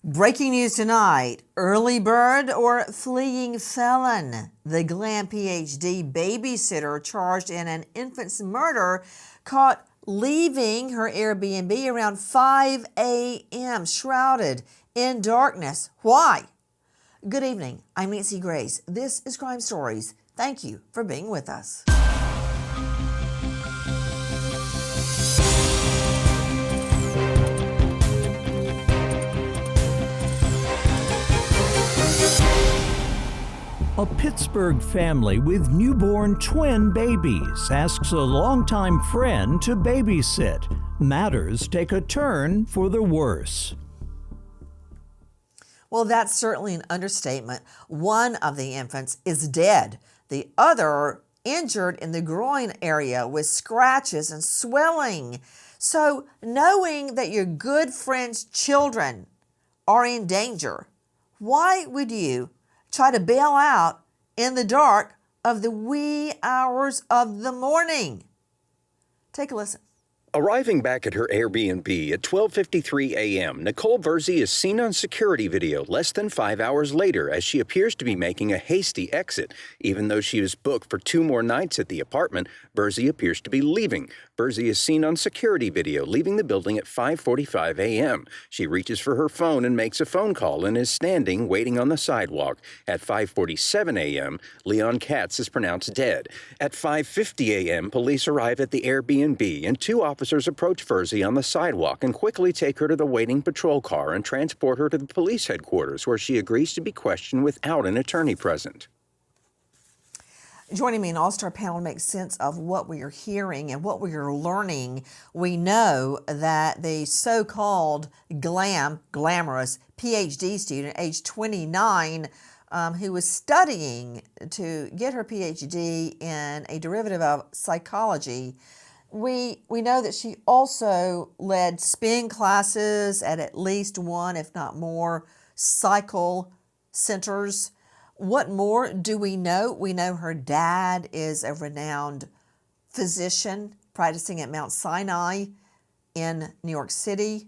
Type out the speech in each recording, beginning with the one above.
Breaking news tonight, early bird or fleeing felon? The Glam PhD babysitter charged in an infant's murder caught leaving her Airbnb around 5 a.m. shrouded in darkness. Why? Good evening, I'm Nancy Grace. This is Crime Stories. Thank you for being with us. A Pittsburgh family with newborn twin babies asks a longtime friend to babysit. Matters take a turn for the worse. Well, that's certainly an understatement. One of the infants is dead. The other injured in the groin area with scratches and swelling. So knowing that your good friend's children are in danger, why would you try to bail out in the dark of the wee hours of the morning? Take a listen. Arriving back at her Airbnb at 12:53 a.m., Nicole Virzi is seen on security video less than 5 hours later as she appears to be making a hasty exit. Even though she was booked for 2 more nights at the apartment, Virzi appears to be leaving. Virzi is seen on security video leaving the building at 5:45 a.m. She reaches for her phone and makes a phone call and is standing waiting on the sidewalk. At 5:47 a.m., Leon Katz is pronounced dead. At 5:50 a.m., police arrive at the Airbnb and 2 officers approach Virzi on the sidewalk and quickly take her to the waiting patrol car and transport her to the police headquarters, where she agrees to be questioned without an attorney present. Joining me in All-Star panel to make sense of what we are hearing and what we are learning, we know that the so-called glamorous PhD student, age 29, who was studying to get her PhD in a derivative of psychology, we know that she also led spin classes at least one, if not more, cycle centers. What more do we know? We know her dad is a renowned physician practicing at Mount Sinai in New York City.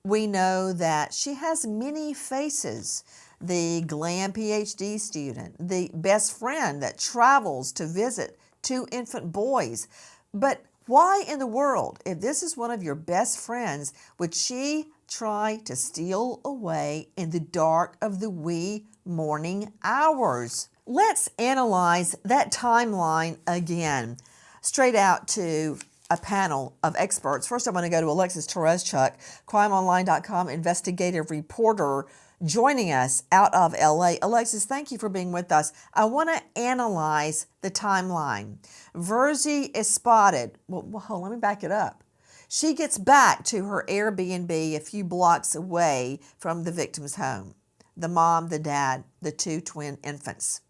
We know that she has many faces. The Glam PhD student, the best friend that travels to visit 2 infant boys. But why in the world, if this is one of your best friends, would she try to steal away in the dark of the wee morning hours? Let's analyze that timeline again, straight out to a panel of experts. First, I want to go to Alexis Tereszchuk, crimeonline.com investigative reporter, joining us out of LA. Alexis, thank you for being with us. I want to analyze the timeline. Virzi is spotted. Well, hold on, let me back it up. She gets back to her Airbnb a few blocks away from the victim's home. The mom, the dad, the 2 twin infants.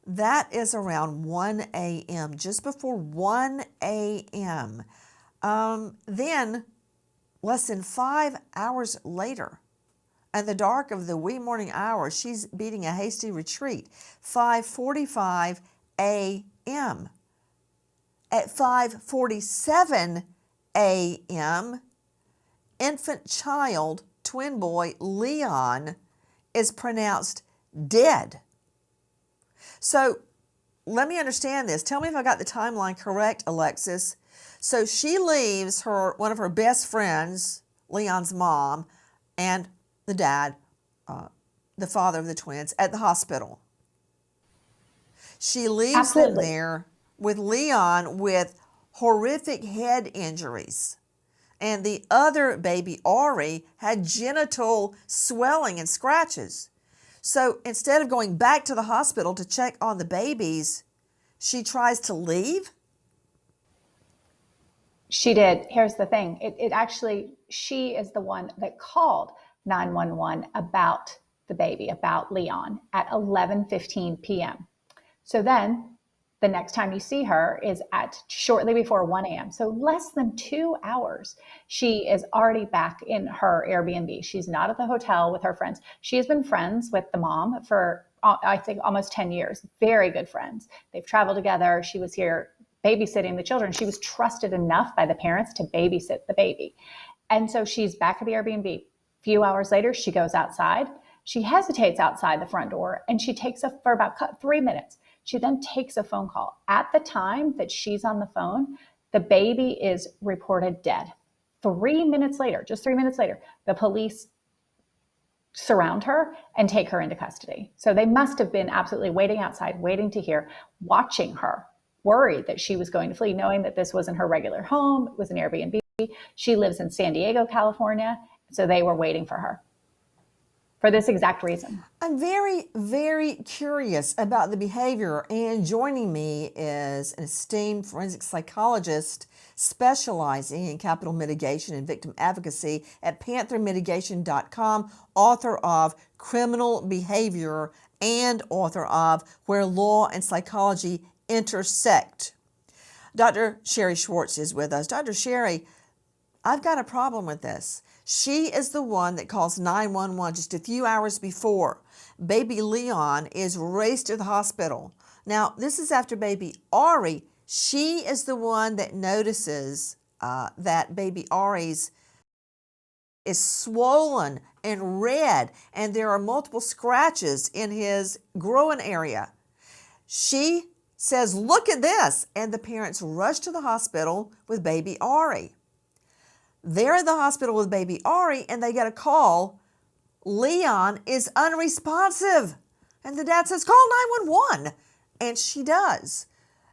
That is around 1 a.m., just before 1 a.m. Then, less than 5 hours later, in the dark of the wee morning hours, she's beating a hasty retreat. 5:45 a.m. At 5:47 a.m., infant child, twin boy, Leon, is pronounced dead. So let me understand this. Tell me if I got the timeline correct, Alexis. So she leaves one of her best friends, Leon's mom, and the dad, the father of the twins, at the hospital. She leaves them there with Leon with horrific head injuries. And the other baby, Ari, had genital swelling and scratches. So instead of going back to the hospital to check on the babies, she tries to leave? She did. Here's the thing. She is the one that called 911 about the baby, about Leon, at 11:15 p.m. So then the next time you see her is at shortly before 1 a.m. So less than 2 hours, she is already back in her Airbnb. She's not at the hotel with her friends. She has been friends with the mom for, I think, almost 10 years. Very good friends. They've traveled together. She was here babysitting the children. She was trusted enough by the parents to babysit the baby. And so she's back at the Airbnb few hours later, she goes outside. She hesitates outside the front door and she takes for about 3 minutes. She then takes a phone call. At the time that she's on the phone, the baby is reported dead. 3 minutes later, just 3 minutes later, the police surround her and take her into custody. So they must have been absolutely waiting outside, waiting to hear, watching her, worried that she was going to flee, knowing that this wasn't her regular home, it was an Airbnb. She lives in San Diego, California, so they were waiting for her for this exact reason. I'm very, very curious about the behavior, and joining me is an esteemed forensic psychologist specializing in capital mitigation and victim advocacy at panthermitigation.com, author of Criminal Behavior and author of Where Law and Psychology Intersect. Dr. Sherry Schwartz is with us. Dr. Sherry, I've got a problem with this. She is the one that calls 911 just a few hours before. Baby Leon is raced to the hospital. Now, this is after baby Ari. She is the one that notices that baby Ari's is swollen and red, and there are multiple scratches in his groin area. She says, "Look at this," and the parents rush to the hospital with baby Ari. They're in the hospital with baby Ari, and they get a call. Leon is unresponsive. And the dad says, "Call 911." And she does.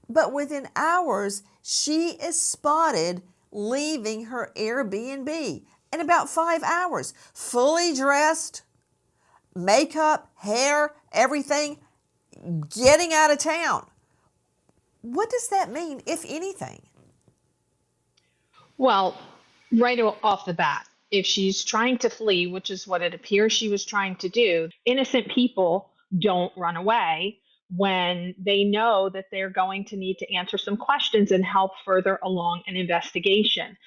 But within hours, she is spotted leaving her Airbnb in about 5 hours, fully dressed, makeup, hair, everything, getting out of town. What does that mean, if anything? Well, right off the bat, if she's trying to flee, which is what it appears she was trying to do, innocent people don't run away when they know that they're going to need to answer some questions and help further along an investigation.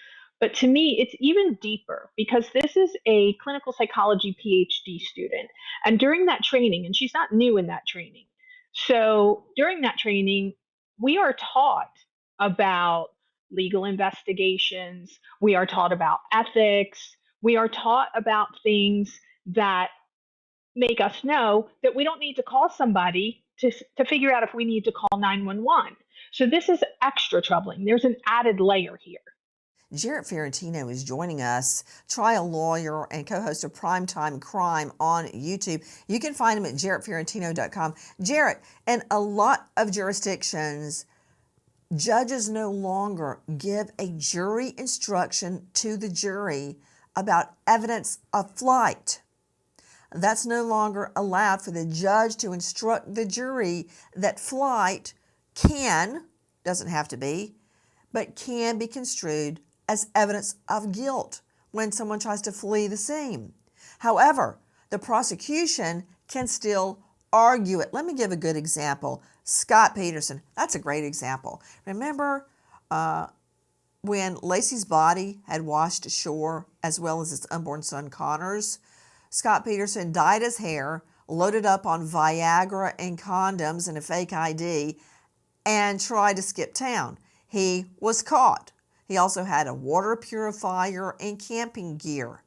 But to me, it's even deeper because this is a clinical psychology PhD student. And during that training, and she's not new in that training, so during that training, we are taught about legal investigations. We are taught about ethics. We are taught about things that make us know that we don't need to call somebody to figure out if we need to call 911. So this is extra troubling. There's an added layer here. Jarrett Ferrantino is joining us, trial lawyer and co-host of Primetime Crime on YouTube. You can find him at jarrettferrantino.com. Jarrett, in a lot of jurisdictions, judges no longer give a jury instruction to the jury about evidence of flight. That's no longer allowed for the judge to instruct the jury that flight can, doesn't have to be, but can be construed as evidence of guilt when someone tries to flee the scene. However, the prosecution can still argue it. Let me give a good example. Scott Peterson, that's a great example. Remember when Lacey's body had washed ashore, as well as his unborn son Connor's? Scott Peterson dyed his hair, loaded up on Viagra and condoms and a fake ID, and tried to skip town. He was caught. He also had a water purifier and camping gear.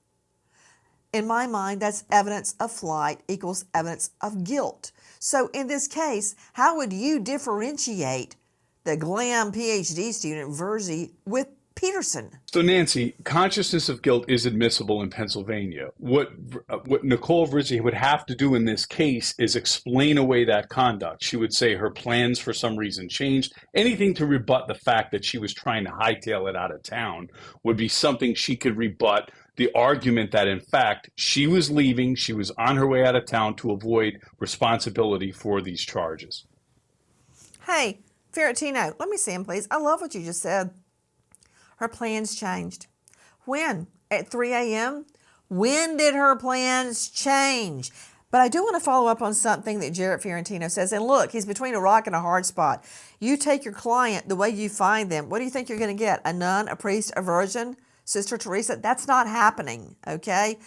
In my mind, that's evidence of flight equals evidence of guilt. So in this case, how would you differentiate the Glam PhD student Virzi with Peterson? So Nancy, consciousness of guilt is admissible in Pennsylvania. What Nicole Virzi would have to do in this case is explain away that conduct. She would say her plans for some reason changed. Anything to rebut the fact that she was trying to hightail it out of town would be something she could rebut. The argument that in fact she was leaving, she was on her way out of town to avoid responsibility for these charges. Hey, Ferrantino, let me see him, please. I love what you just said. Her plans changed. When? At 3 a.m.? When did her plans change? But I do want to follow up on something that Jarrett Ferrantino says. And look, he's between a rock and a hard spot. You take your client the way you find them. What do you think you're going to get? A nun, a priest, a virgin? Sister Teresa? That's not happening, okay?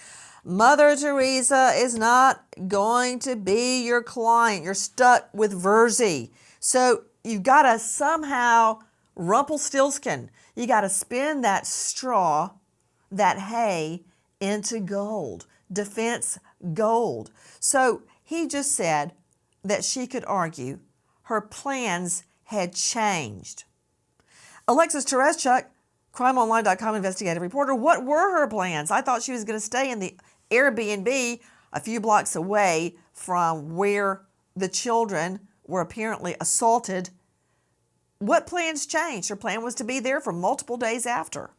Mother Teresa is not going to be your client. You're stuck with Virzi. So you've got to somehow Rumpelstiltskin. You got to spin that straw, that hay, into gold, defense gold. So he just said that she could argue her plans had changed. Alexis Tereszcuk, crimeonline.com investigative reporter, what were her plans? I thought she was going to stay in the Airbnb a few blocks away from where the children were apparently assaulted. What plans changed? Her plan was to be there for multiple days after.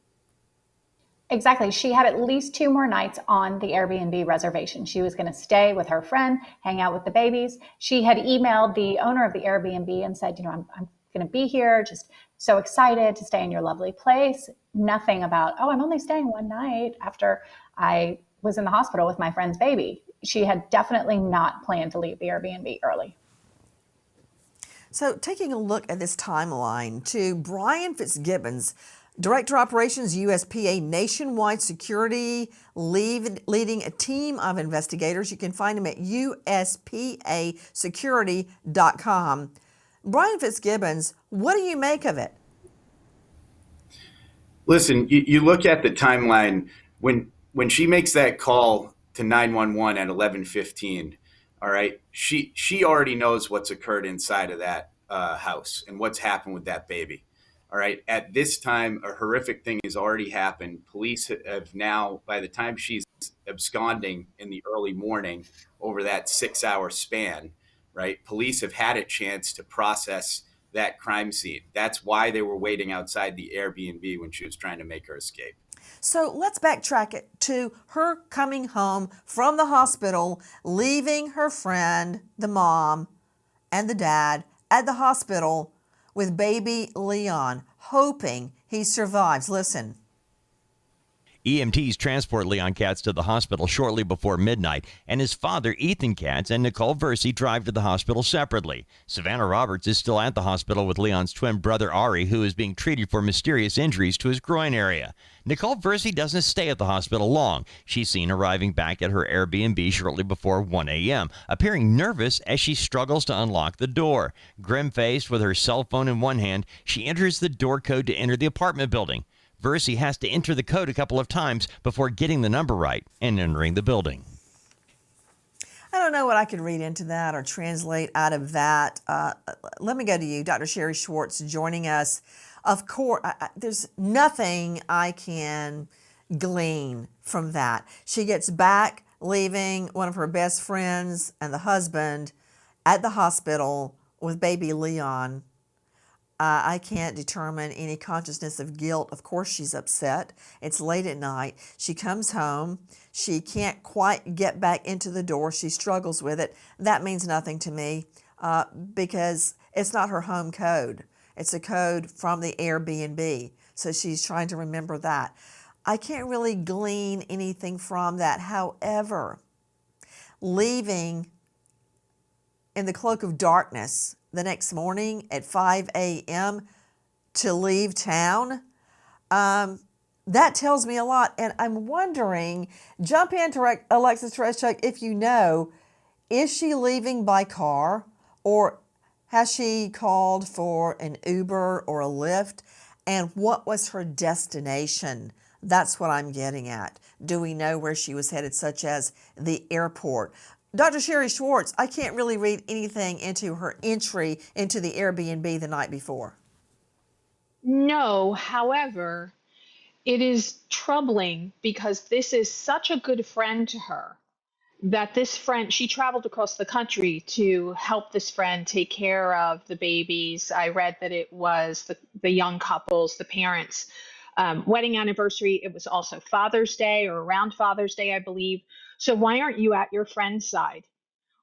Exactly. She had at least 2 more nights on the Airbnb reservation. She was going to stay with her friend, hang out with the babies. She had emailed the owner of the Airbnb and said, I'm going to be here, just so excited to stay in your lovely place. Nothing about, oh, I'm only staying 1 night after I was in the hospital with my friend's baby. She had definitely not planned to leave the Airbnb early. So taking a look at this timeline to Brian Fitzgibbons, Director Operations, USPA Nationwide Security, leading a team of investigators. You can find him at uspasecurity.com. Brian Fitzgibbons, what do you make of it? Listen, you look at the timeline when she makes that call to 911 at 11:15. All right, she already knows what's occurred inside of that house and what's happened with that baby. All right, at this time, a horrific thing has already happened. Police have now, by the time she's absconding in the early morning over that 6-hour span, right, police have had a chance to process that crime scene. That's why they were waiting outside the Airbnb when she was trying to make her escape. So let's backtrack it to her coming home from the hospital, leaving her friend, the mom, and the dad at the hospital with baby Leon, hoping he survives. Listen. EMTs transport Leon Katz to the hospital shortly before midnight, and his father, Ethan Katz, and Nicole Virzi drive to the hospital separately. Savannah Roberts is still at the hospital with Leon's twin brother, Ari, who is being treated for mysterious injuries to his groin area. Nicole Virzi doesn't stay at the hospital long. She's seen arriving back at her Airbnb shortly before 1 a.m., appearing nervous as she struggles to unlock the door. Grim-faced with her cell phone in one hand, she enters the door code to enter the apartment building. Virzi has to enter the code a couple of times before getting the number right and entering the building. I don't know what I could read into that or translate out of that. Let me go to you, Dr. Sherry Schwartz, joining us. Of course, there's nothing I can glean from that. She gets back, leaving one of her best friends and the husband at the hospital with baby Leon. I can't determine any consciousness of guilt. Of course she's upset. It's late at night. She comes home. She can't quite get back into the door. She struggles with it. That means nothing to me because it's not her home code. It's a code from the Airbnb. So she's trying to remember that. I can't really glean anything from that. However, leaving in the cloak of darkness the next morning at 5 a.m. to leave town, that tells me a lot. And I'm wondering, jump in, Alexis Tereszcuk, if you know, is she leaving by car or has she called for an Uber or a Lyft? And what was her destination? That's what I'm getting at. Do we know where she was headed, such as the airport? Dr. Sherry Schwartz, I can't really read anything into her entry into the Airbnb the night before. No, however, it is troubling because this is such a good friend to her that this friend, she traveled across the country to help this friend take care of the babies. I read that it was the young couples, the parents' wedding anniversary. It was also Father's Day or around Father's Day, I believe. So why aren't you at your friend's side?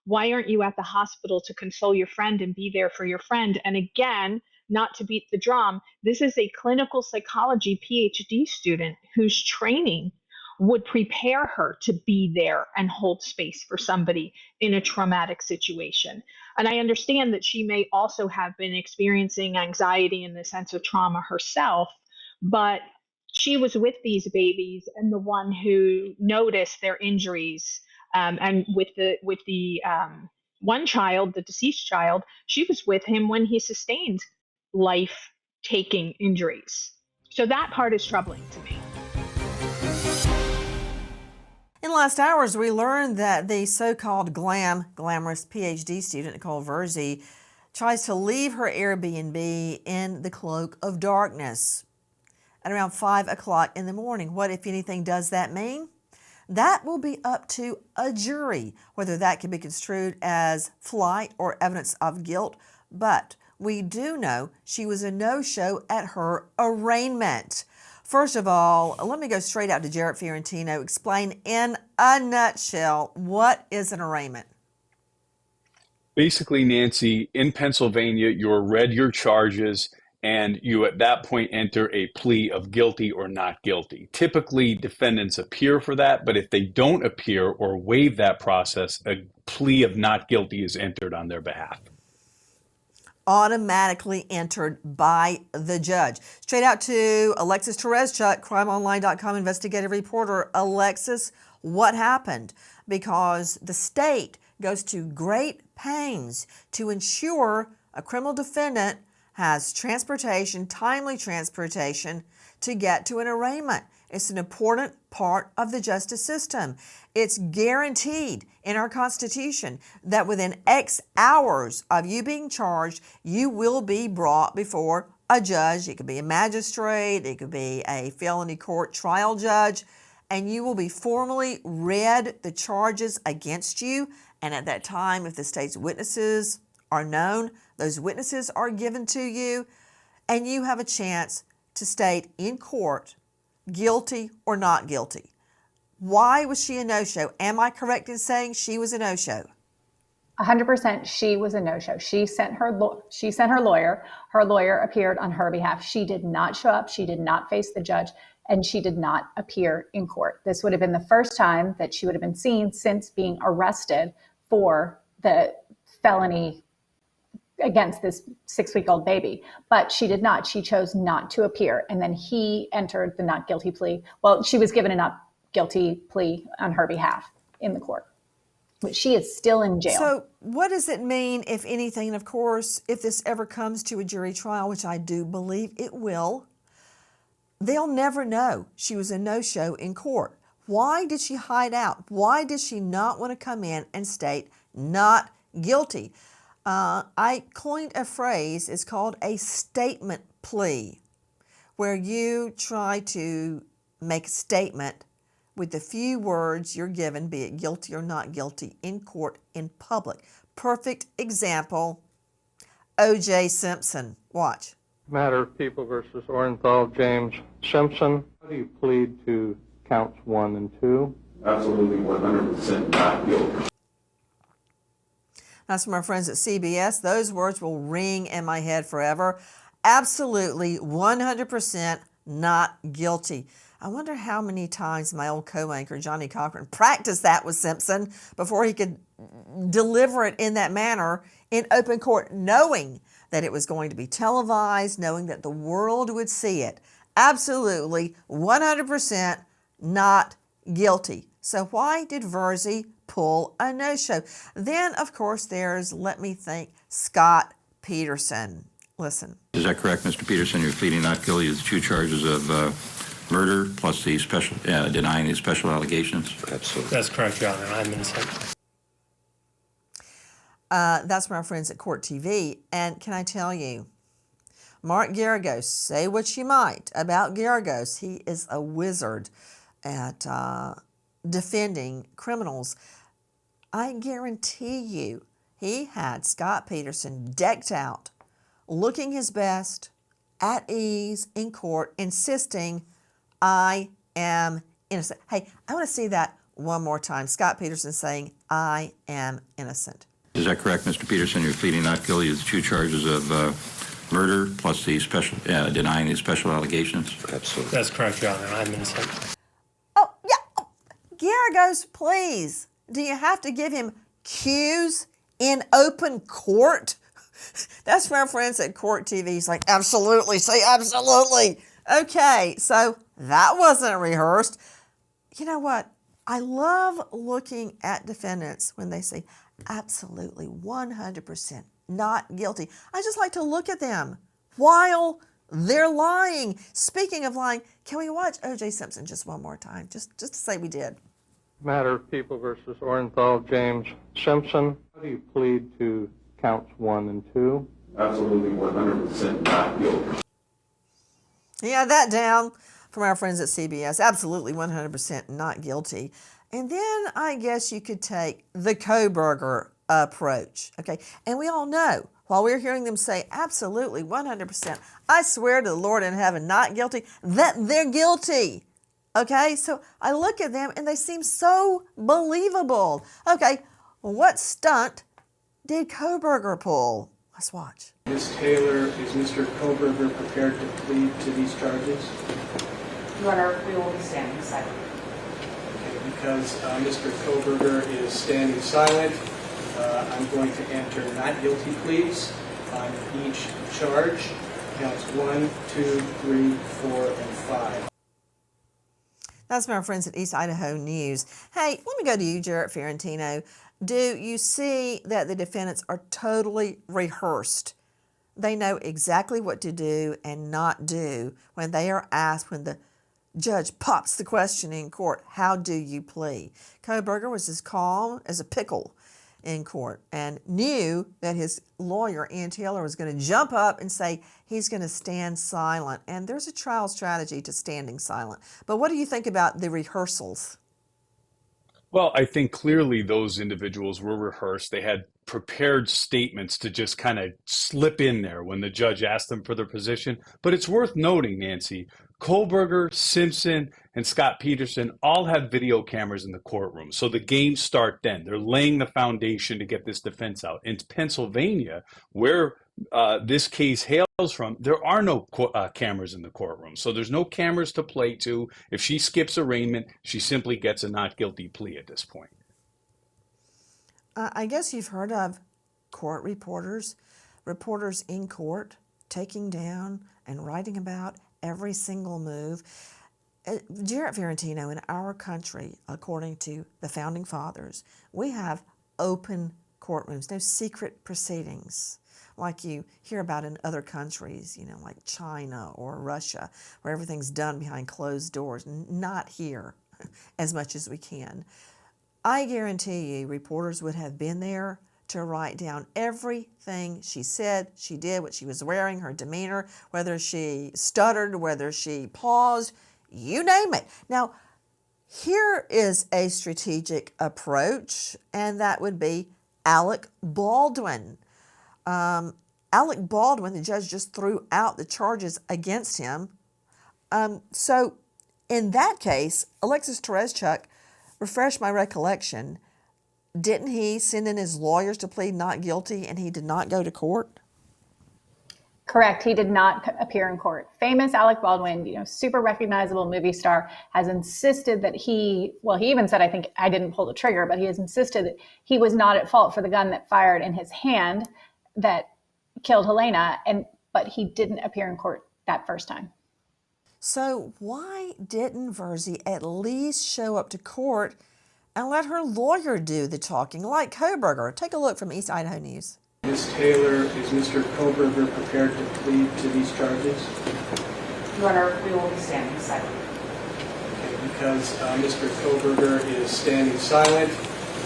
Why aren't you at the hospital to console your friend and be there for your friend? And again, not to beat the drum, this is a clinical psychology PhD student whose training would prepare her to be there and hold space for somebody in a traumatic situation. And I understand that she may also have been experiencing anxiety and the sense of trauma herself, but she was with these babies and the one who noticed their injuries. And with the one child, the deceased child, she was with him when he sustained life-taking injuries. So that part is troubling to me. In the last hours, we learned that the so-called glamorous PhD student, Nicole Virzi, tries to leave her Airbnb in the cloak of darkness at around 5 o'clock in the morning. What, if anything, does that mean? That will be up to a jury, whether that can be construed as flight or evidence of guilt. But we do know she was a no-show at her arraignment. First of all, let me go straight out to Jarrett Fiorentino. Explain in a nutshell, what is an arraignment? Basically, Nancy, in Pennsylvania, you're read your charges and you at that point enter a plea of guilty or not guilty. Typically, defendants appear for that, but if they don't appear or waive that process, a plea of not guilty is entered on their behalf. Automatically entered by the judge. Straight out to Alexis Tereszchuk, crimeonline.com investigative reporter. Alexis, what happened? Because the state goes to great pains to ensure a criminal defendant has transportation, timely transportation, to get to an arraignment. It's an important part of the justice system. It's guaranteed in our Constitution that within X hours of you being charged, you will be brought before a judge. It could be a magistrate, it could be a felony court trial judge, and you will be formally read the charges against you. And at that time, if the state's witnesses are known, those witnesses are given to you, and you have a chance to state in court guilty or not guilty. Why was she a no-show? Am I correct in saying she was a no-show? 100% she was a no-show. She sent her lawyer. Her lawyer appeared on her behalf. She did not show up. She did not face the judge, and she did not appear in court. This would have been the first time that she would have been seen since being arrested for the felony against this 6-week-old baby. But she did not. She chose not to appear. And then he entered the not guilty plea. Well, she was given a not guilty plea on her behalf in the court. But she is still in jail. So what does it mean, if anything? And of course, if this ever comes to a jury trial, which I do believe it will, they'll never know she was a no-show in court. Why did she hide out? Why did she not want to come in and state not guilty? I coined a phrase, it's called a statement plea, where you try to make a statement with the few words you're given, be it guilty or not guilty, in court, in public. Perfect example, O.J. Simpson. Watch. Matter of People versus Orenthal, James Simpson. How do you plead to counts 1 and 2? Absolutely 100% not guilty. That's from our friends at CBS. Those words will ring in my head forever. Absolutely 100% not guilty. I wonder how many times my old co-anchor, Johnny Cochran, practiced that with Simpson before he could deliver it in that manner in open court, knowing that it was going to be televised, knowing that the world would see it. Absolutely 100% not guilty. So why did Virzi pull a no-show? Then, of course, there's, let me think, Scott Peterson. Listen. Is that correct, Mr. Peterson? You're pleading not guilty to the 2 charges of murder plus the special denying the special allegations? Absolutely. That's correct, Your Honor. I'm innocent. That's from our friends at Court TV. And can I tell you, Mark Garagos, say what you might about Garagos, he is a wizard at defending criminals. I guarantee you he had Scott Peterson decked out, looking his best, at ease in court, insisting, I am innocent. Hey, I want to see that one more time. Scott Peterson saying, I am innocent. Is that correct, Mr. Peterson? You're pleading not guilty to the 2 charges of murder plus the special denying the special allegations? Absolutely. That's correct, Your Honor. I'm innocent. Oh, yeah. Oh, Garagos, please. Do you have to give him cues in open court? That's from our friends at Court TV. He's like, absolutely, say absolutely. Okay, so that wasn't rehearsed. You know what? I love looking at defendants when they say absolutely 100% not guilty. I just like to look at them while they're lying. Speaking of lying, can we watch O.J. Simpson just one more time? Just to say we did. Matter of People versus Orenthal, James Simpson. How do you plead to counts 1 and 2? Absolutely 100% not guilty. Yeah, that down from our friends at CBS. Absolutely 100% not guilty. And then I guess you could take the Kohberger approach. Okay. And we all know, while we're hearing them say absolutely 100%, I swear to the Lord in heaven, not guilty, that they're guilty. Okay. So I look at them and they seem so believable. Okay. What stunt did Kohberger pull? Let's watch. Ms. Taylor, is Mr. Kohberger prepared to plead to these charges? Your Honor, we will be standing silent. Okay, because Mr. Kohberger is standing silent, I'm going to enter not guilty pleas on each charge. Counts 1, 2, 3, 4, and 5. That's from our friends at East Idaho News. Hey, let me go to you, Jarrett Ferrantino. Do you see that the defendants are totally rehearsed? They know exactly what to do and not do when they are asked, when the judge pops the question in court, how do you plea? Kohberger was as calm as a pickle in court and knew that his lawyer, Ian Taylor, was going to jump up and say he's going to stand silent. And there's a trial strategy to standing silent. But what do you think about the rehearsals? Well, I think clearly those individuals were rehearsed. They had prepared statements to just kind of slip in there when the judge asked them for their position. But it's worth noting, Nancy, Kohberger, Simpson, and Scott Peterson all have video cameras in the courtroom. So the games start then. They're laying the foundation to get this defense out. In Pennsylvania, where this case hails from, there are no cameras in the courtroom. So there's no cameras to play to. If she skips arraignment, she simply gets a not guilty plea at this point. I guess you've heard of court reporters in court taking down and writing about every single move. Jarrett Ferrantino, in our country, according to the Founding Fathers, we have open courtrooms, no secret proceedings like you hear about in other countries, like China or Russia, where everything's done behind closed doors. Not here as much as we can. I guarantee you reporters would have been there to write down everything she said, she did, what she was wearing, her demeanor, whether she stuttered, whether she paused, you name it. Now, here is a strategic approach, and that would be Alec Baldwin. Alec Baldwin, the judge just threw out the charges against him. So in that case, Alexis Tereszczuk, refresh my recollection, didn't he send in his lawyers to plead not guilty and he did not go to court? Correct. He did not appear in court. Famous Alec Baldwin, super recognizable movie star, has insisted that he even said, I think I didn't pull the trigger, but he has insisted that he was not at fault for the gun that fired in his hand that killed Helena, but he didn't appear in court that first time. So why didn't Virzi at least show up to court and let her lawyer do the talking like Kohberger? Take a look from East Idaho News. Ms. Taylor, is Mr. Kohberger prepared to plead to these charges? Your Honor, we will be standing silent. Okay, because Mr. Kohberger is standing silent,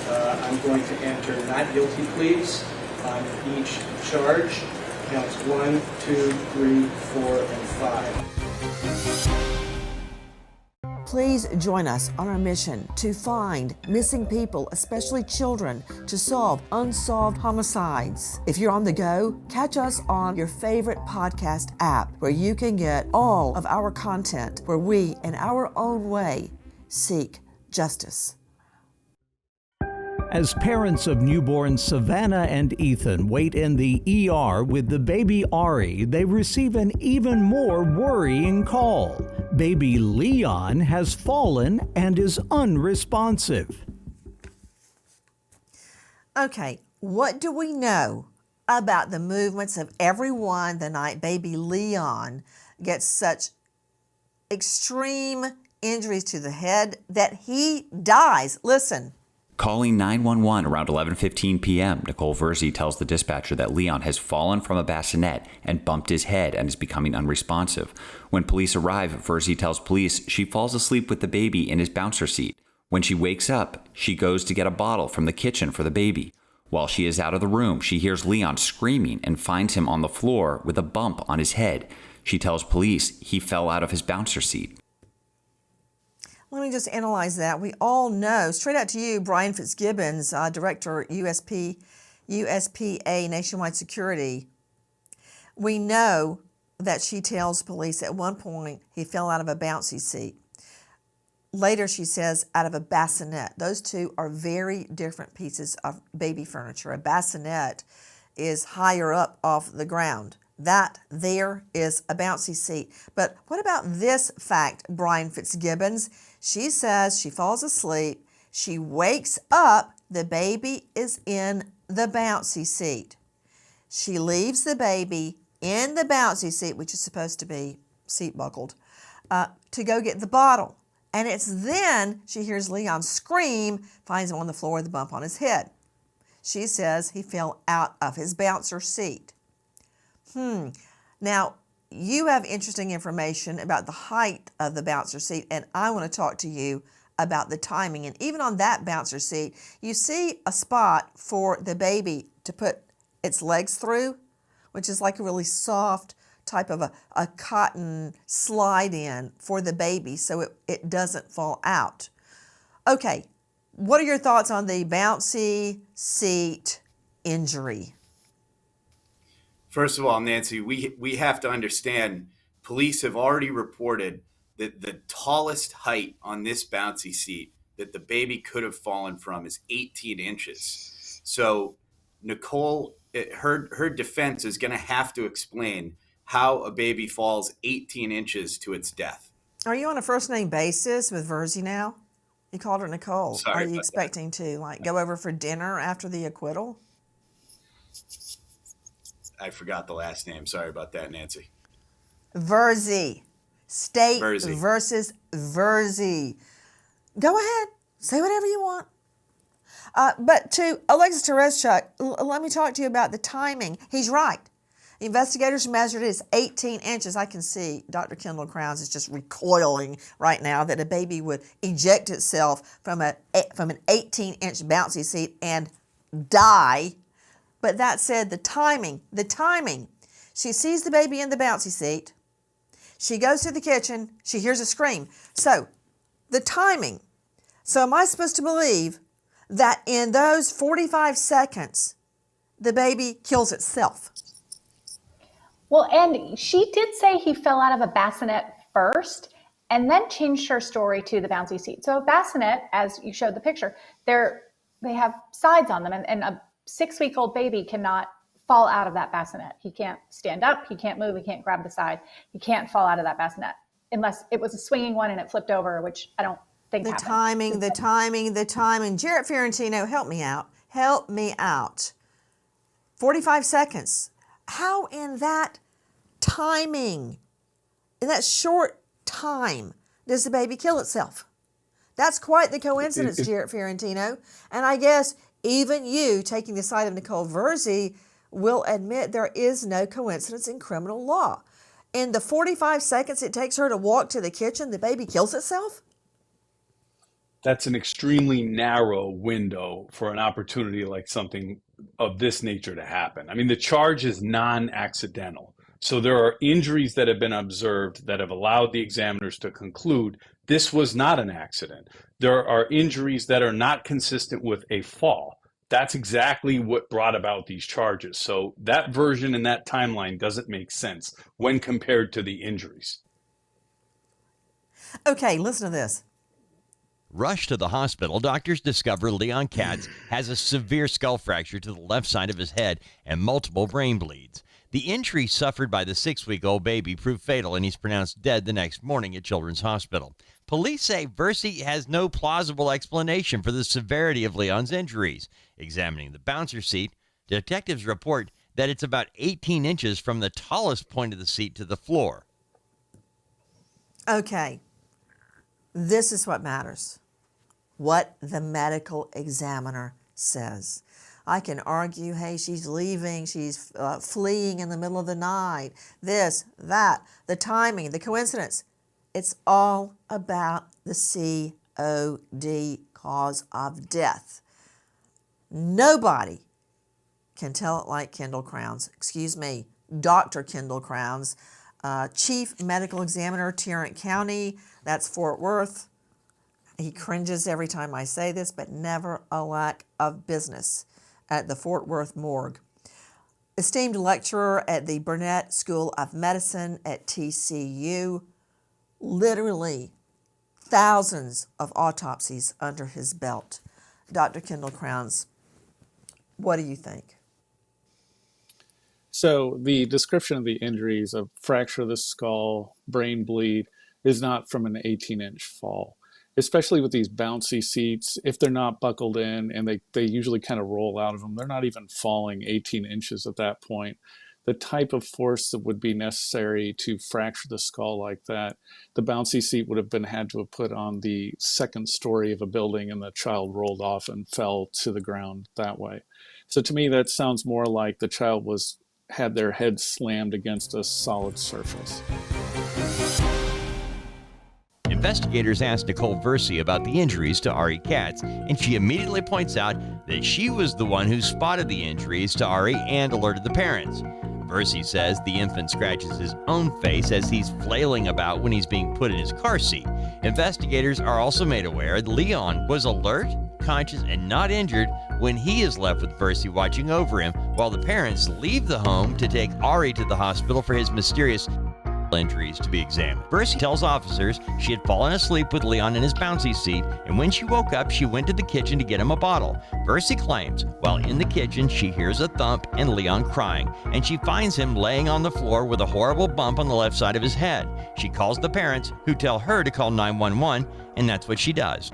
I'm going to enter not guilty pleas on each charge. Counts 1, 2, 3, 4, and 5. Please join us on our mission to find missing people, especially children, to solve unsolved homicides. If you're on the go, catch us on your favorite podcast app where you can get all of our content where we, in our own way, seek justice. As parents of newborns Savannah and Ethan wait in the ER with the baby Ari, they receive an even more worrying call. Baby Leon has fallen and is unresponsive. Okay, what do we know about the movements of everyone the night baby Leon gets such extreme injuries to the head that he dies? Listen. Calling 911 around 11:15 p.m., Nicole Virzi tells the dispatcher that Leon has fallen from a bassinet and bumped his head and is becoming unresponsive. When police arrive, Virzi tells police she falls asleep with the baby in his bouncer seat. When she wakes up, she goes to get a bottle from the kitchen for the baby. While she is out of the room, she hears Leon screaming and finds him on the floor with a bump on his head. She tells police he fell out of his bouncer seat. Let me just analyze that. We all know, straight out to you, Brian Fitzgibbons, Director, USPA Nationwide Security. We know that she tells police at one point he fell out of a bouncy seat. Later, she says out of a bassinet. Those two are very different pieces of baby furniture. A bassinet is higher up off the ground. That there is a bouncy seat. But what about this fact, Brian Fitzgibbons? She says she falls asleep. She wakes up. The baby is in the bouncy seat. She leaves the baby in the bouncy seat, which is supposed to be seat buckled, to go get the bottle. And it's then she hears Leon scream, finds him on the floor with a bump on his head. She says he fell out of his bouncer seat. Now, you have interesting information about the height of the bouncer seat, and I want to talk to you about the timing. And even on that bouncer seat, you see a spot for the baby to put its legs through, which is like a really soft type of a cotton slide in for the baby so it doesn't fall out. Okay, what are your thoughts on the bouncy seat injury? First of all, Nancy, we have to understand police have already reported that the tallest height on this bouncy seat that the baby could have fallen from is 18 inches. So Nicole, her defense is going to have to explain how a baby falls 18 inches to its death. Are you on a first name basis with Virzi now? You called her Nicole. Sorry Are you expecting to go over for dinner after the acquittal? I forgot the last name. Sorry about that, Nancy. Virzi. State Virzi. versus Virzi. Go ahead. Say whatever you want. But to Alexis Tereszchuk, let me talk to you about the timing. He's right. Investigators measured it as 18 inches. I can see Dr. Kendall Crowns is just recoiling right now that a baby would eject itself from an 18-inch bouncy seat and die. But that said, the timing. She sees the baby in the bouncy seat. She goes to the kitchen. She hears a scream. So the timing. So am I supposed to believe that in those 45 seconds, the baby kills itself? Well, and she did say he fell out of a bassinet first and then changed her story to the bouncy seat. So a bassinet, as you showed the picture, they have sides on them, and a 6-week-old baby cannot fall out of that bassinet. He can't stand up, he can't move, he can't grab the side, he can't fall out of that bassinet unless it was a swinging one and it flipped over, which I don't think happened. The timing. Jarrett Fiorentino, help me out. 45 seconds. How in that timing, in that short time, does the baby kill itself? That's quite the coincidence, Jarrett Fiorentino. And I guess even you, taking the side of Nicole Virzi, will admit there is no coincidence in criminal law. In the 45 seconds it takes her to walk to the kitchen, the baby kills itself? That's an extremely narrow window for an opportunity like something of this nature to happen. I mean, the charge is non-accidental. So there are injuries that have been observed that have allowed the examiners to conclude this was not an accident. There are injuries that are not consistent with a fall. That's exactly what brought about these charges. So that version and that timeline doesn't make sense when compared to the injuries. Okay, listen to this. Rushed to the hospital, doctors discover Leon Katz has a severe skull fracture to the left side of his head and multiple brain bleeds. The injury suffered by the 6-week-old baby proved fatal, and he's pronounced dead the next morning at Children's Hospital. Police say Virzi has no plausible explanation for the severity of Leon's injuries. Examining the bouncer seat, detectives report that it's about 18 inches from the tallest point of the seat to the floor. Okay, this is what matters. What the medical examiner says. I can argue, hey, she's leaving, she's fleeing in the middle of the night, this, that, the timing, the coincidence. It's all about the OD, cause of death. Nobody can tell it like Kendall Crowns. Excuse me, Dr. Kendall Crowns, Chief Medical Examiner, Tarrant County, that's Fort Worth. He cringes every time I say this, but never a lack of business at the Fort Worth morgue. Esteemed lecturer at the Burnett School of Medicine at TCU. Literally thousands of autopsies under his belt. Dr. Kendall Crowns, what do you think? So the description of the injuries of fracture of the skull, brain bleed, is not from an 18-inch fall. Especially with these bouncy seats, if they're not buckled in and they usually kind of roll out of them, they're not even falling 18 inches at that point. The type of force that would be necessary to fracture the skull like that, the bouncy seat would have been had to have put on the second story of a building and the child rolled off and fell to the ground that way. So to me, that sounds more like the child had their head slammed against a solid surface. Investigators asked Nicole Virzi about the injuries to Ari Katz, and she immediately points out that she was the one who spotted the injuries to Ari and alerted the parents. Virzi says the infant scratches his own face as he's flailing about when he's being put in his car seat. Investigators are also made aware that Leon was alert, conscious, and not injured when he is left with Virzi watching over him while the parents leave the home to take Ari to the hospital for his mysterious injuries to be examined. Virzi tells officers she had fallen asleep with Leon in his bouncy seat, and when she woke up, she went to the kitchen to get him a bottle. Virzi claims while in the kitchen, she hears a thump and Leon crying, and she finds him laying on the floor with a horrible bump on the left side of his head. She calls the parents, who tell her to call 911, and that's what she does.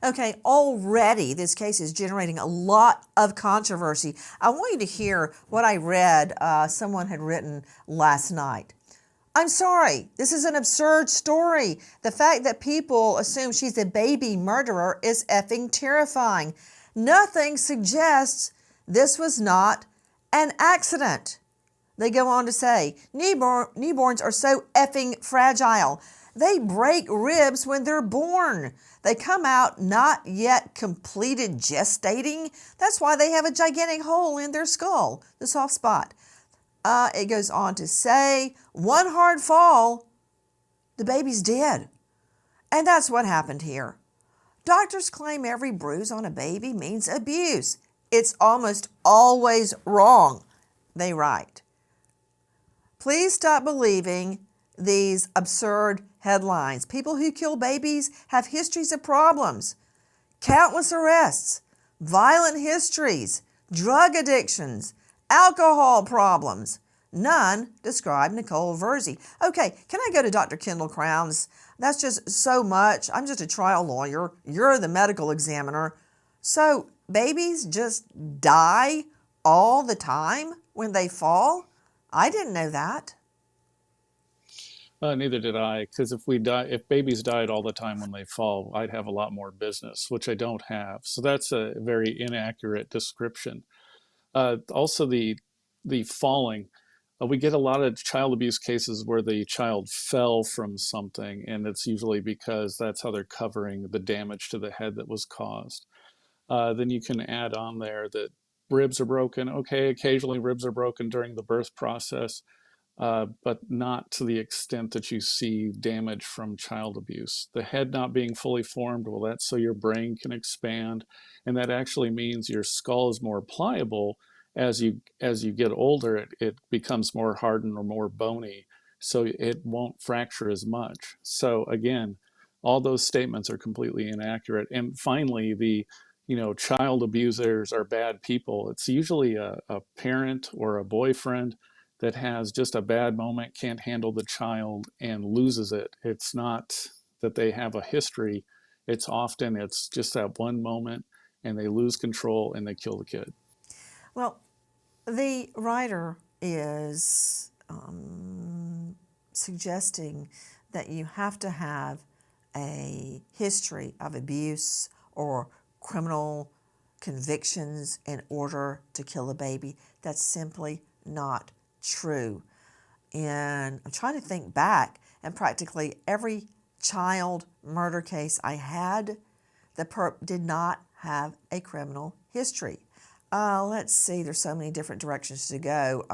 Okay, already this case is generating a lot of controversy. I want you to hear what I read someone had written last night. I'm sorry, this is an absurd story. The fact that people assume she's a baby murderer is effing terrifying. Nothing suggests this was not an accident. They go on to say, newborns are so effing fragile. They break ribs when they're born. They come out not yet completed gestating. That's why they have a gigantic hole in their skull, the soft spot. It goes on to say, one hard fall, the baby's dead. And that's what happened here. Doctors claim every bruise on a baby means abuse. It's almost always wrong, they write. Please stop believing these absurd headlines. People who kill babies have histories of problems, countless arrests, violent histories, drug addictions, alcohol problems. None describe Nicole Virzi. Okay, can I go to Dr. Kendall Crowns? That's just so much. I'm just a trial lawyer. You're the medical examiner. So babies just die all the time when they fall? I didn't know that. Neither did I, because if babies died all the time when they fall, I'd have a lot more business, which I don't have. So that's a very inaccurate description. Also, the falling, we get a lot of child abuse cases where the child fell from something, and it's usually because that's how they're covering the damage to the head that was caused. Then you can add on there that ribs are broken. Okay, occasionally ribs are broken during the birth process. But not to the extent that you see damage from child abuse. The head not being fully formed, well, that's so your brain can expand, and that actually means your skull is more pliable. As you get older, it becomes more hardened or more bony, so it won't fracture as much. So again, all those statements are completely inaccurate. And finally, child abusers are bad people. It's usually a parent or a boyfriend that has just a bad moment, can't handle the child, and loses it. It's not that they have a history. It's just that one moment, and they lose control, and they kill the kid. Well, the writer is suggesting that you have to have a history of abuse or criminal convictions in order to kill a baby. That's simply not true. And I'm trying to think back, and practically every child murder case I had, the perp did not have a criminal history. Let's see, there's so many different directions to go.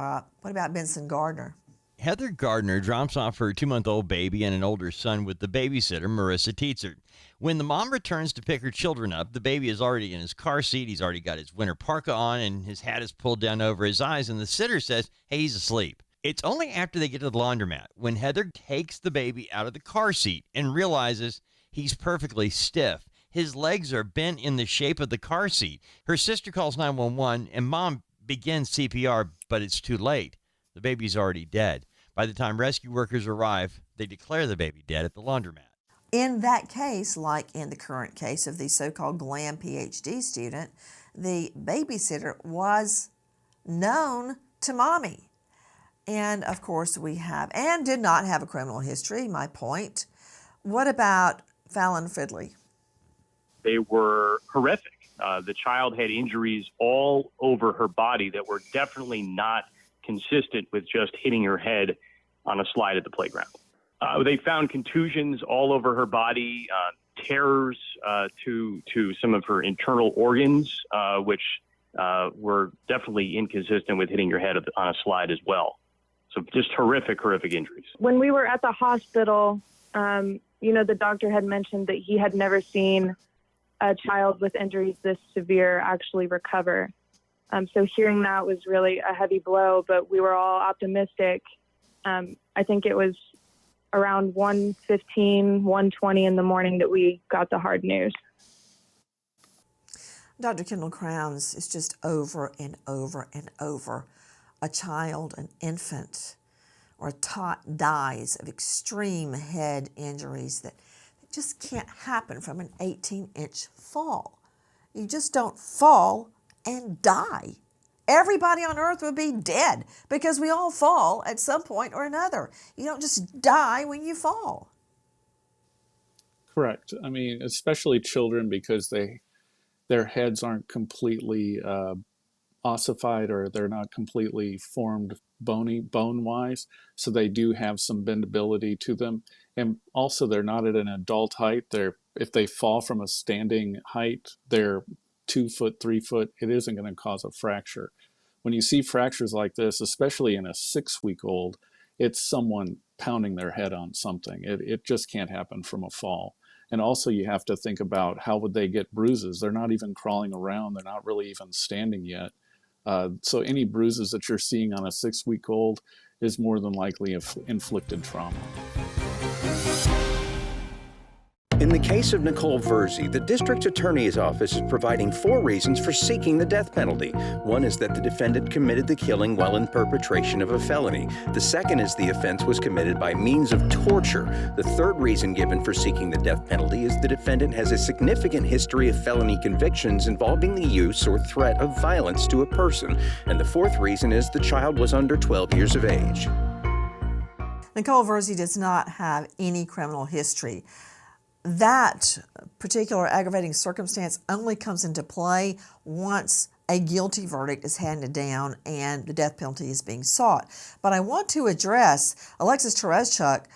What about Benson Gardner? Heather Gardner drops off her 2-month-old baby and an older son with the babysitter, Marissa Tietzer. When the mom returns to pick her children up, the baby is already in his car seat. He's already got his winter parka on, and his hat is pulled down over his eyes, and the sitter says, hey, he's asleep. It's only after they get to the laundromat when Heather takes the baby out of the car seat and realizes he's perfectly stiff. His legs are bent in the shape of the car seat. Her sister calls 911, and mom begins CPR, but it's too late. The baby's already dead. By the time rescue workers arrive, they declare the baby dead at the laundromat. In that case, like in the current case of the so-called Glam PhD student, the babysitter was known to mommy. And of course and did not have a criminal history, my point. What about Felon Fidley? They were horrific. The child had injuries all over her body that were definitely not consistent with just hitting her head on a slide at the playground. They found contusions all over her body, tears to some of her internal organs, which were definitely inconsistent with hitting your head on a slide as well. So just horrific injuries. When we were at the hospital, the doctor had mentioned that he had never seen a child with injuries this severe actually recover. So hearing that was really a heavy blow, but we were all optimistic. I think it was around 1:15, 1:20 in the morning that we got the hard news. Dr. Kendall Crowns is just over and over and over. A child, an infant, or a tot dies of extreme head injuries that just can't happen from an 18-inch fall. You just don't fall and die. Everybody on earth would be dead because we all fall at some point or another. You don't just die when you fall. Correct. I mean, especially children, because their heads aren't completely ossified, or they're not completely formed bone-wise, so they do have some bendability to them. And also, they're not at an adult height. If they fall from a standing height, they're 2 foot, 3 foot, it isn't going to cause a fracture. When you see fractures like this, especially in a 6-week-old, it's someone pounding their head on something. It just can't happen from a fall. And also you have to think about, how would they get bruises? They're not even crawling around. They're not really even standing yet. So any bruises that you're seeing on a 6-week-old is more than likely inflicted trauma. In the case of Nicole Virzi, the district attorney's office is providing 4 reasons for seeking the death penalty. One is that the defendant committed the killing while in perpetration of a felony. The second is the offense was committed by means of torture. The third reason given for seeking the death penalty is the defendant has a significant history of felony convictions involving the use or threat of violence to a person. And the fourth reason is the child was under 12 years of age. Nicole Virzi does not have any criminal history. That particular aggravating circumstance only comes into play once a guilty verdict is handed down and the death penalty is being sought. But I want to address Alexis Tereszczuk,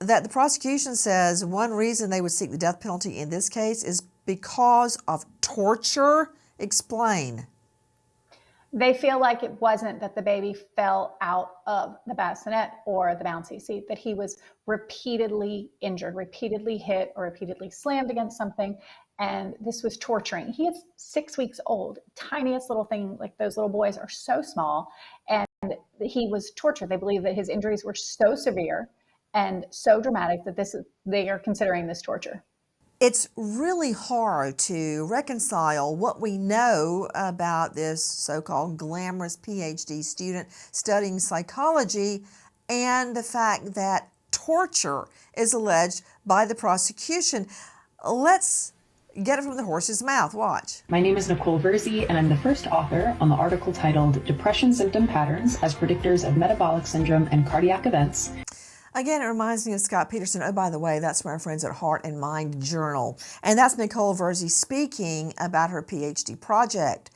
that the prosecution says one reason they would seek the death penalty in this case is because of torture. Explain. They feel like it wasn't that the baby fell out of the bassinet or the bouncy seat, that he was repeatedly injured, repeatedly hit, or repeatedly slammed against something. And this was torturing. He is 6 weeks old, tiniest little thing. Like, those little boys are so small, and he was tortured. They believe that his injuries were so severe and so dramatic that they are considering this torture. It's really hard to reconcile what we know about this so-called glamorous PhD student studying psychology and the fact that torture is alleged by the prosecution. Let's get it from the horse's mouth. Watch. My name is Nicole Virzi, and I'm the first author on the article titled Depression Symptom Patterns as Predictors of Metabolic Syndrome and Cardiac Events. Again, it reminds me of Scott Peterson. Oh, by the way, that's from our friends at Heart and Mind Journal. And that's Nicole Virzi speaking about her PhD project.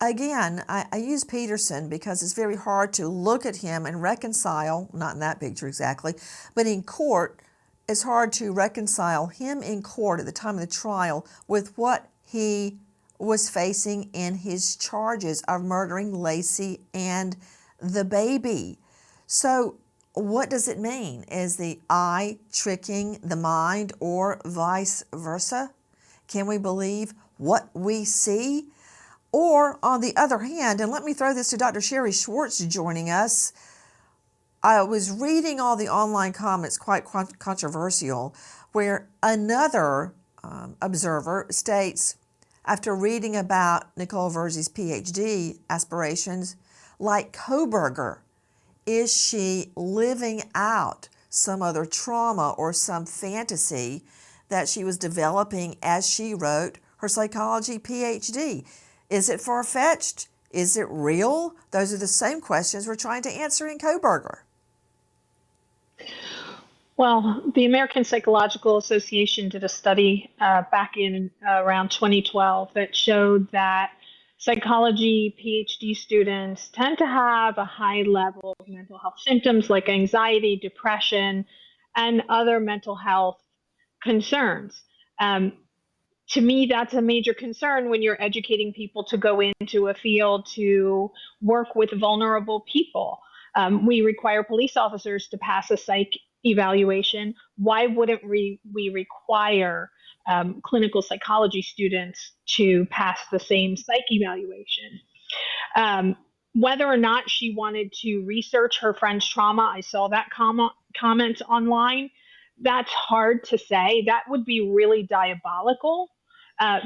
Again, I use Peterson because it's very hard to look at him and reconcile, not in that picture exactly, but in court, it's hard to reconcile him in court at the time of the trial with what he was facing in his charges of murdering Lacey and the baby. So what does it mean? Is the eye tricking the mind or vice versa? Can we believe what we see? Or on the other hand, and let me throw this to Dr. Sherry Schwartz joining us, I was reading all the online comments, quite controversial, where another observer states, after reading about Nicole Virzi's PhD aspirations, like Kohberger, is she living out some other trauma or some fantasy that she was developing as she wrote her psychology PhD? Is it far-fetched? Is it real? Those are the same questions we're trying to answer in Kohberger. Well, the American Psychological Association did a study back in around 2012 that showed that psychology PhD students tend to have a high level of mental health symptoms like anxiety, depression, and other mental health concerns. To me, that's a major concern when you're educating people to go into a field to work with vulnerable people. We require police officers to pass a psych evaluation. Why wouldn't we require clinical psychology students to pass the same psych evaluation? Whether or not she wanted to research her friend's trauma, I saw that comment online. That's hard to say. That would be really diabolical.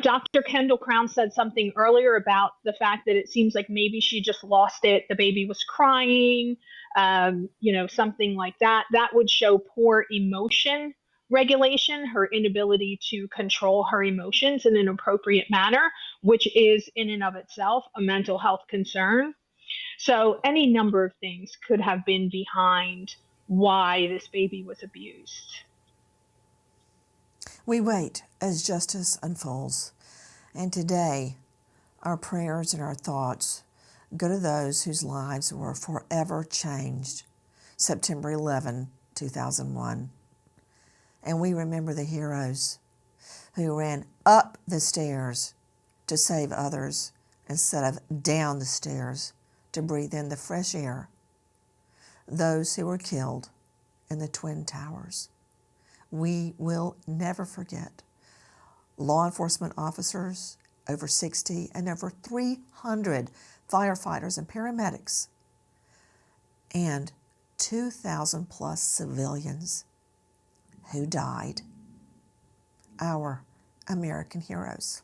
Dr. Kendall Crown said something earlier about the fact that it seems like maybe she just lost it. The baby was crying, something like that. That would show poor emotion regulation, her inability to control her emotions in an appropriate manner, which is in and of itself a mental health concern. So any number of things could have been behind why this baby was abused. We wait as justice unfolds. And today, our prayers and our thoughts go to those whose lives were forever changed. September 11, 2001. And we remember the heroes who ran up the stairs to save others instead of down the stairs to breathe in the fresh air. Those who were killed in the Twin Towers. We will never forget law enforcement officers, over 60 and over 300 firefighters and paramedics, and 2,000 plus civilians who died, our American heroes.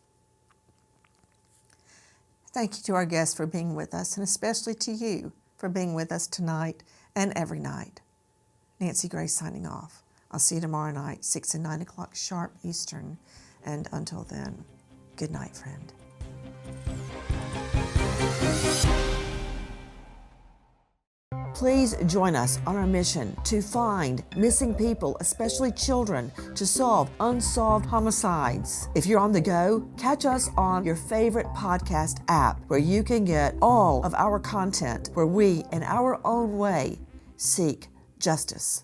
Thank you to our guests for being with us, and especially to you for being with us tonight and every night. Nancy Grace signing off. I'll see you tomorrow night, 6 and 9 o'clock sharp Eastern. And until then, good night, friend. Please join us on our mission to find missing people, especially children, to solve unsolved homicides. If you're on the go, catch us on your favorite podcast app where you can get all of our content where we, in our own way, seek justice.